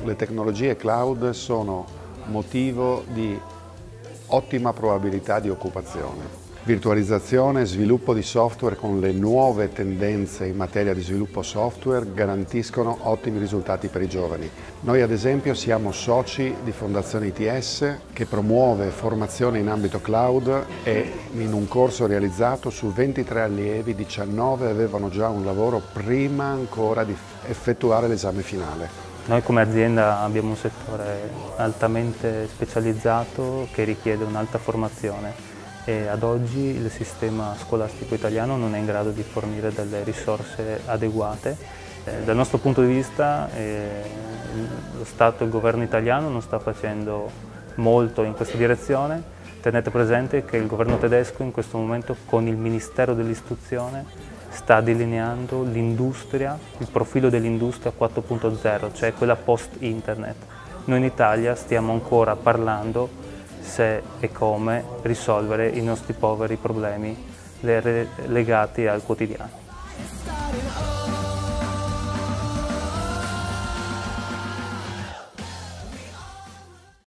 Le tecnologie cloud sono motivo di ottima probabilità di occupazione. Virtualizzazione e sviluppo di software con le nuove tendenze in materia di sviluppo software garantiscono ottimi risultati per i giovani. Noi ad esempio siamo soci di Fondazione ITS che promuove formazione in ambito cloud e in un corso realizzato su 23 allievi 19 avevano già un lavoro prima ancora di effettuare l'esame finale. Noi come azienda abbiamo un settore altamente specializzato che richiede un'alta formazione e ad oggi il sistema scolastico italiano non è in grado di fornire delle risorse adeguate. Dal nostro punto di vista lo Stato e il governo italiano non sta facendo molto in questa direzione. Tenete presente che il governo tedesco in questo momento con il Ministero dell'Istruzione sta delineando l'industria, il profilo dell'industria 4.0, cioè quella post-internet. Noi in Italia stiamo ancora parlando se e come risolvere i nostri poveri problemi legati al quotidiano.